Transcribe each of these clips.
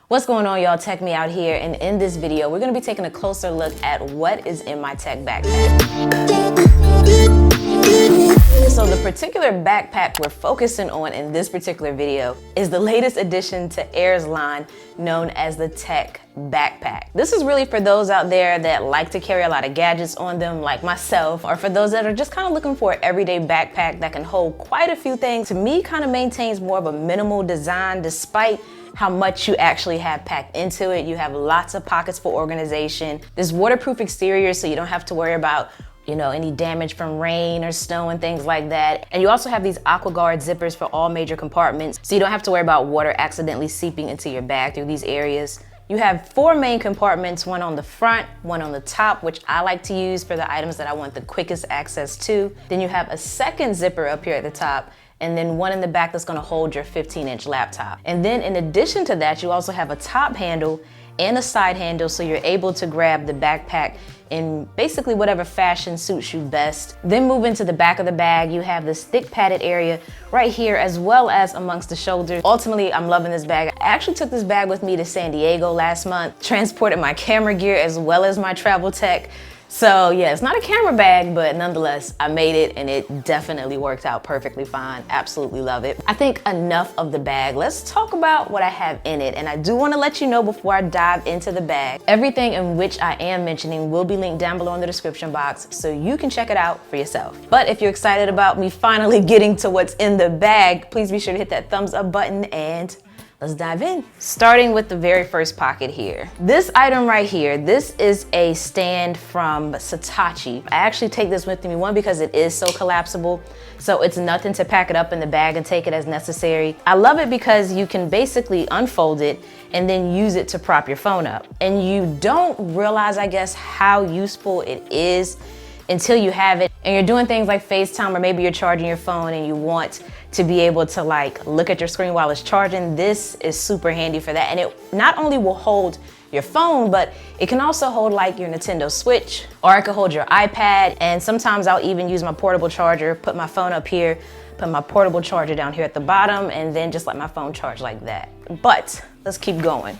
What's going on, y'all? Tech Me Out here, and in this video we're going to be taking a closer look at what is in my tech backpack. So the particular backpack we're focusing on in this particular video is the latest addition to Air's line, known as the Tech Backpack. This is really for those out there that like to carry a lot of gadgets on them, like myself, or for those that are just kind of looking for an everyday backpack that can hold quite a few things. To me, kind of maintains more of a minimal design despite how much you actually have packed into it. You have lots of pockets for organization. This waterproof exterior, so you don't have to worry about any damage from rain or snow and things like that. And you also have these AquaGuard zippers for all major compartments, so you don't have to worry about water accidentally seeping into your bag through these areas. You have 4 main compartments, one on the front, one on the top, which I like to use for the items that I want the quickest access to. Then you have a second zipper up here at the top, and then one in the back that's gonna hold your 15-inch laptop. And then in addition to that, you also have a top handle and a side handle, so you're able to grab the backpack in basically whatever fashion suits you best. Then move into the back of the bag, you have this thick padded area right here, as well as amongst the shoulders. Ultimately, I'm loving this bag. I actually took this bag with me to San Diego last month, transported my camera gear as well as my travel tech. So yeah, it's not a camera bag, but nonetheless, I made it and it definitely worked out perfectly fine. Absolutely love it. I think enough of the bag. Let's talk about what I have in it. And I do want to let you know before I dive into the bag, everything in which I am mentioning will be linked down below in the description box so you can check it out for yourself. But if you're excited about me finally getting to what's in the bag, please be sure to hit that thumbs up button and let's dive in. Starting with the very first pocket here. This item right here, this is a stand from Saatchi. I actually take this with me, one, because it is so collapsible, so it's nothing to pack it up in the bag and take it as necessary. I love it because you can basically unfold it and then use it to prop your phone up. And you don't realize, I guess, how useful it is until you have it and you're doing things like FaceTime, or maybe you're charging your phone and you want to be able to look at your screen while it's charging. This is super handy for that. And it not only will hold your phone, but it can also hold your Nintendo Switch, or it can hold your iPad. And sometimes I'll even use my portable charger, put my phone up here, put my portable charger down here at the bottom, and then just let my phone charge like that. But let's keep going.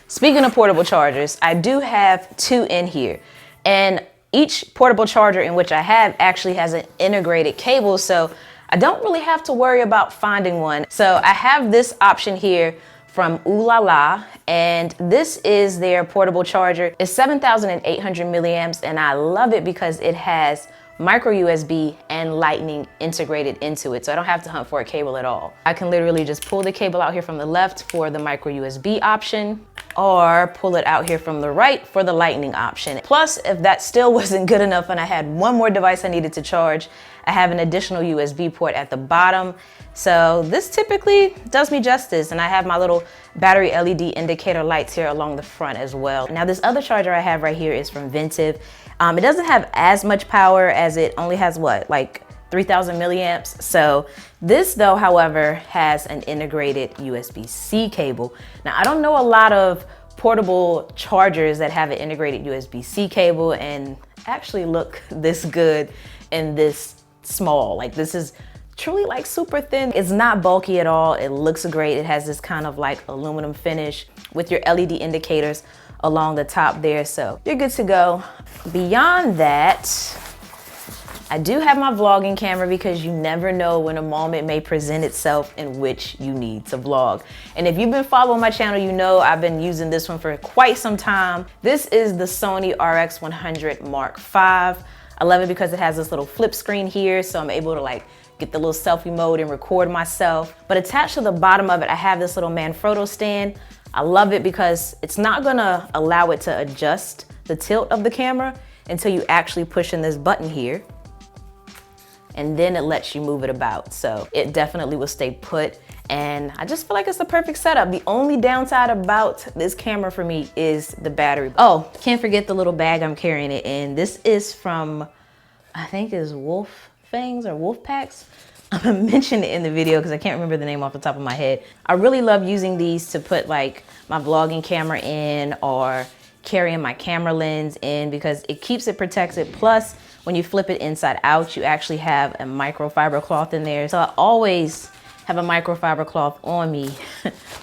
Speaking of portable chargers, I do have 2 in here. And each portable charger in which I have actually has an integrated cable, so I don't really have to worry about finding one. So I have this option here from Oohlala, and this is their portable charger. It's 7,800 milliamps, and I love it because it has micro USB and lightning integrated into it, so I don't have to hunt for a cable at all. I can literally just pull the cable out here from the left for the micro USB option, or pull it out here from the right for the lightning option. Plus, if that still wasn't good enough and I had one more device I needed to charge, I have an additional USB port at the bottom. So this typically does me justice, and I have my little battery LED indicator lights here along the front as well. Now this other charger I have right here is from Ventive. It doesn't have as much power, as it only has 3,000 milliamps. So this though, however, has an integrated USB-C cable. Now I don't know a lot of portable chargers that have an integrated USB-C cable and actually look this good and this small. This is truly super thin. It's not bulky at all. It looks great. It has this kind of aluminum finish with your LED indicators along the top there, so you're good to go. Beyond that, I do have my vlogging camera because you never know when a moment may present itself in which you need to vlog. And if you've been following my channel, you know I've been using this one for quite some time. This is the Sony RX100 Mark V. I love it because it has this little flip screen here, so I'm able to get the little selfie mode and record myself. But attached to the bottom of it, I have this little Manfrotto stand. I love it because it's not gonna allow it to adjust the tilt of the camera until you actually push in this button here, and then it lets you move it about. So it definitely will stay put, and I just feel like it's the perfect setup. The only downside about this camera for me is the battery. Oh, can't forget the little bag I'm carrying it in. This is from, I think it's Wolf Fangs or Wolf Packs. I'm gonna mention it in the video because I can't remember the name off the top of my head. I really love using these to put my vlogging camera in, or carrying my camera lens in, because it keeps it protected. Plus, when you flip it inside out, you actually have a microfiber cloth in there. So I always have a microfiber cloth on me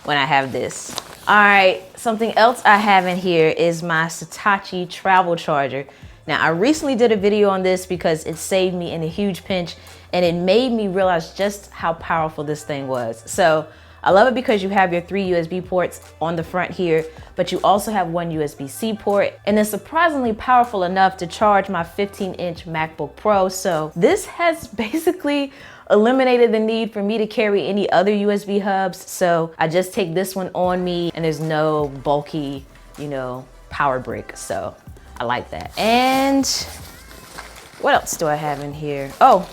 when I have this. All right, something else I have in here is my Satechi travel charger. Now, I recently did a video on this because it saved me in a huge pinch and it made me realize just how powerful this thing was. So I love it because you have your 3 USB ports on the front here, but you also have 1 USB-C port, and it's surprisingly powerful enough to charge my 15-inch MacBook Pro. So this has basically eliminated the need for me to carry any other USB hubs. So I just take this one on me and there's no bulky, power brick. So I like that. And what else do I have in here? Oh,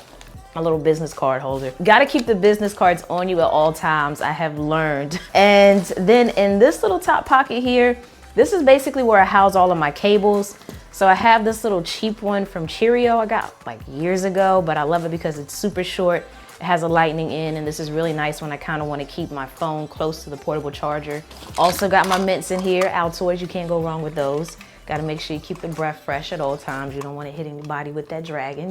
my little business card holder. Gotta keep the business cards on you at all times, I have learned. And then in this little top pocket here, this is basically where I house all of my cables. So I have this little cheap one from Cheerio I got like years ago, but I love it because it's super short. It has a lightning in, and this is really nice when I kind of want to keep my phone close to the portable charger. Also got my mints in here, Altoids, you can't go wrong with those. Got to make sure you keep the breath fresh at all times. You don't want to hit anybody with that dragon,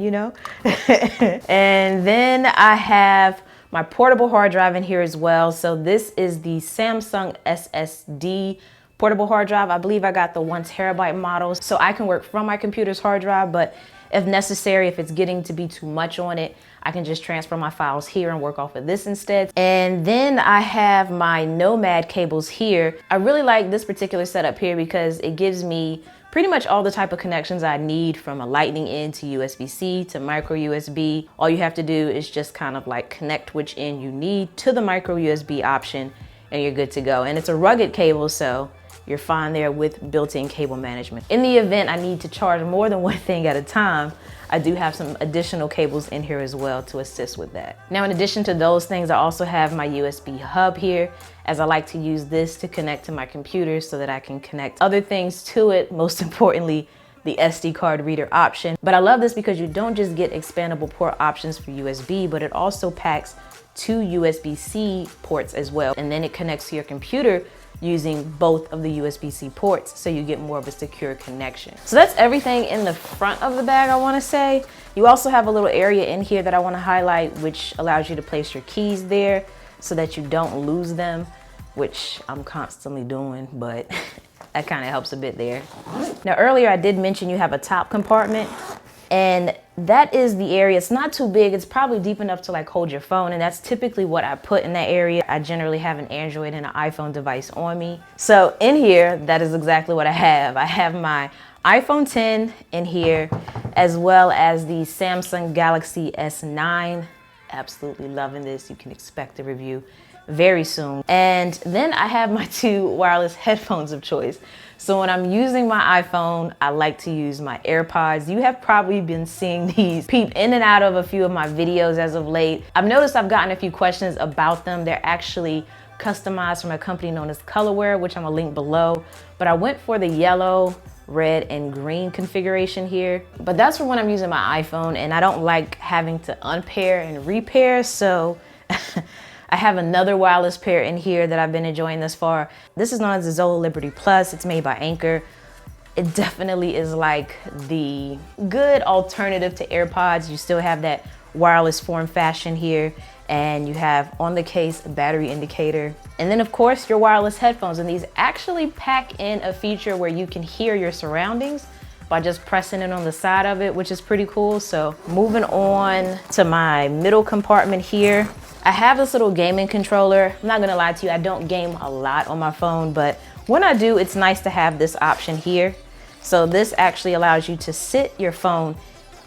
And then I have my portable hard drive in here as well. So this is the Samsung SSD portable hard drive. I believe I got the 1 terabyte model, so I can work from my computer's hard drive, but if necessary, if it's getting to be too much on it, I can just transfer my files here and work off of this instead. And then I have my Nomad cables here. I really like this particular setup here because it gives me pretty much all the type of connections I need, from a lightning in to USB-C to micro USB. All you have to do is just kind of like connect which end you need to the micro USB option and you're good to go. And it's a rugged cable, so you're fine there with built-in cable management. In the event I need to charge more than one thing at a time, I do have some additional cables in here as well to assist with that. Now, in addition to those things, I also have my USB hub here, as I like to use this to connect to my computer so that I can connect other things to it, most importantly, the SD card reader option. But I love this because you don't just get expandable port options for USB, but it also packs 2 USB-C ports as well. And then it connects to your computer using both of the USB-C ports, so you get more of a secure connection. So that's everything in the front of the bag, I wanna say. You also have a little area in here that I wanna highlight, which allows you to place your keys there so that you don't lose them, which I'm constantly doing, but that kind of helps a bit there. Now, earlier I did mention you have a top compartment, and that is the area. It's not too big. It's probably deep enough to like hold your phone, and that's typically what I put in that area. I generally have an Android and an iPhone device on me. So in here, that is exactly what I have. I have my iPhone 10 in here, as well as the Samsung Galaxy S9. Absolutely loving this. You can expect a review very soon. And then I have my 2 wireless headphones of choice. So when I'm using my iPhone, I like to use my AirPods. You have probably been seeing these peep in and out of a few of my videos as of late. I've noticed I've gotten a few questions about them. They're actually customized from a company known as Colorware, which I'm gonna link below. But I went for the yellow, red, and green configuration here. But that's for when I'm using my iPhone and I don't like having to unpair and repair, so I have another wireless pair in here that I've been enjoying thus far. This is known as the Zola Liberty Plus. It's made by Anker. It definitely is like the good alternative to AirPods. You still have that wireless form fashion here, and you have on the case a battery indicator. And then of course your wireless headphones, and these actually pack in a feature where you can hear your surroundings by just pressing it on the side of it, which is pretty cool. So moving on to my middle compartment here, I have this little gaming controller. I'm not gonna lie to you, I don't game a lot on my phone, but when I do, it's nice to have this option here. So this actually allows you to sit your phone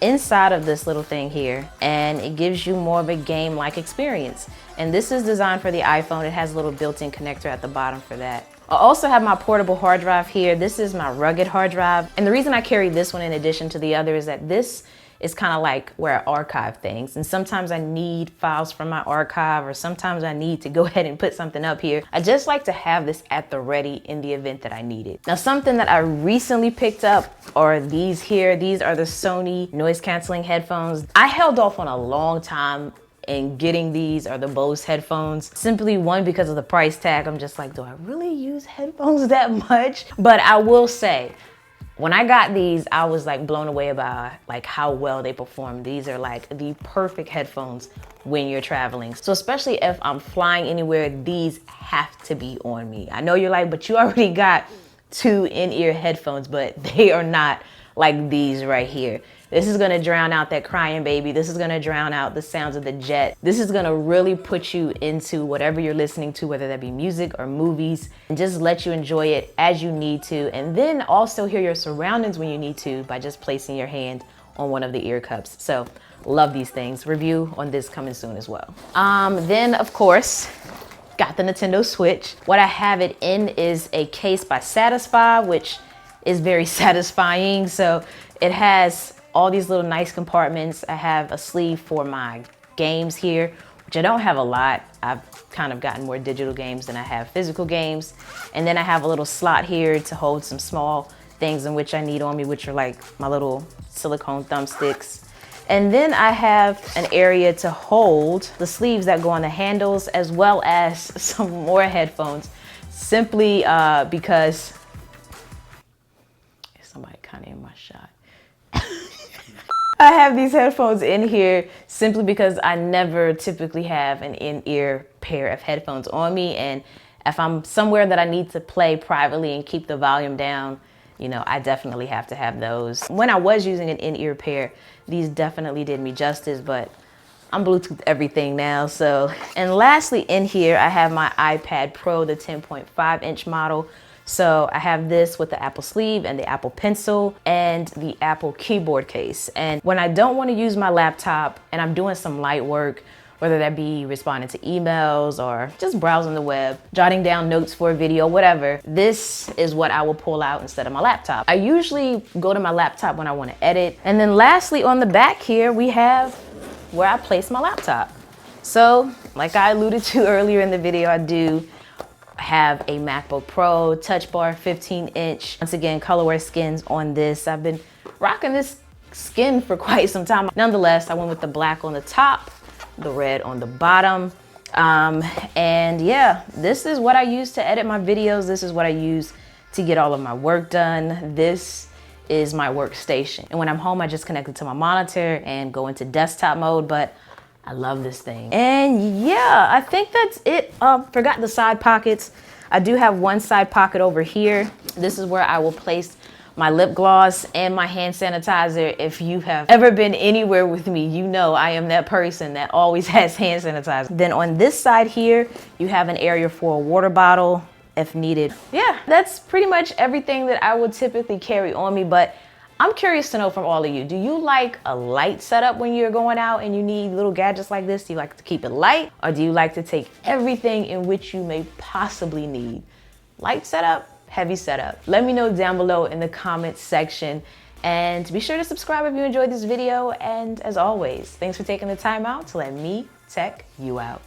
inside of this little thing here, and it gives you more of a game-like experience. And this is designed for the iPhone. It has a little built-in connector at the bottom for that. I also have my portable hard drive here. This is my rugged hard drive. And the reason I carry this one in addition to the other is that this is kind of like where I archive things. And sometimes I need files from my archive, or sometimes I need to go ahead and put something up here. I just like to have this at the ready in the event that I need it. Now, something that I recently picked up are these here. These are the Sony noise canceling headphones. I held off on a long time in getting these, or the Bose headphones. Simply, one, because of the price tag. I'm just like, do I really use headphones that much? But I will say, when I got these, I was like blown away by like how well they perform. These are like the perfect headphones when you're traveling. So especially if I'm flying anywhere, these have to be on me. I know you're like, but you already got 2 in-ear headphones, but they are not like these right here. This is gonna drown out that crying baby. This is gonna drown out the sounds of the jet. This is gonna really put you into whatever you're listening to, whether that be music or movies, and just let you enjoy it as you need to. And then also hear your surroundings when you need to by just placing your hand on one of the ear cups. So love these things. Review on this coming soon as well. Then of course, got the Nintendo Switch. What I have it in is a case by Satisfy, which is very satisfying. So it has all these little nice compartments. I have a sleeve for my games here, which I don't have a lot. I've kind of gotten more digital games than I have physical games. And then I have a little slot here to hold some small things in which I need on me, which are like my little silicone thumbsticks. And then I have an area to hold the sleeves that go on the handles, as well as some more headphones, simply because somebody kind of in my shot. I have these headphones in here simply because I never typically have an in-ear pair of headphones on me. And if I'm somewhere that I need to play privately and keep the volume down, you know, I definitely have to have those. When I was using an in-ear pair, these definitely did me justice, but I'm Bluetooth everything now, so. And lastly in here, I have my iPad Pro, the 10.5 inch model. So I have this with the Apple sleeve and the Apple Pencil and the Apple keyboard case. And when I don't want to use my laptop and I'm doing some light work, whether that be responding to emails or just browsing the web, jotting down notes for a video, whatever, this is what I will pull out instead of my laptop. I usually go to my laptop when I want to edit. And then lastly, on the back here, we have where I place my laptop. So like I alluded to earlier in the video, I do have a MacBook Pro Touch Bar 15 inch. Once again, colorware skins on this. I've been rocking this skin for quite some time. Nonetheless, I went with the black on the top, the red on the bottom. And yeah, this is what I use to edit my videos. This is what I use to get all of my work done. This is my workstation. And when I'm home, I just connect it to my monitor and go into desktop mode, but I love this thing. And yeah, I think that's it. Forgot the side pockets. I do have one side pocket over here. This is where I will place my lip gloss and my hand sanitizer. If you have ever been anywhere with me, you know I am that person that always has hand sanitizer. Then on this side here, you have an area for a water bottle if needed. Yeah, that's pretty much everything that I would typically carry on me, but I'm curious to know from all of you, do you like a light setup when you're going out and you need little gadgets like this? Do you like to keep it light, or do you like to take everything in which you may possibly need? Light setup, heavy setup? Let me know down below in the comments section, and be sure to subscribe if you enjoyed this video. And as always, thanks for taking the time out to let me tech you out.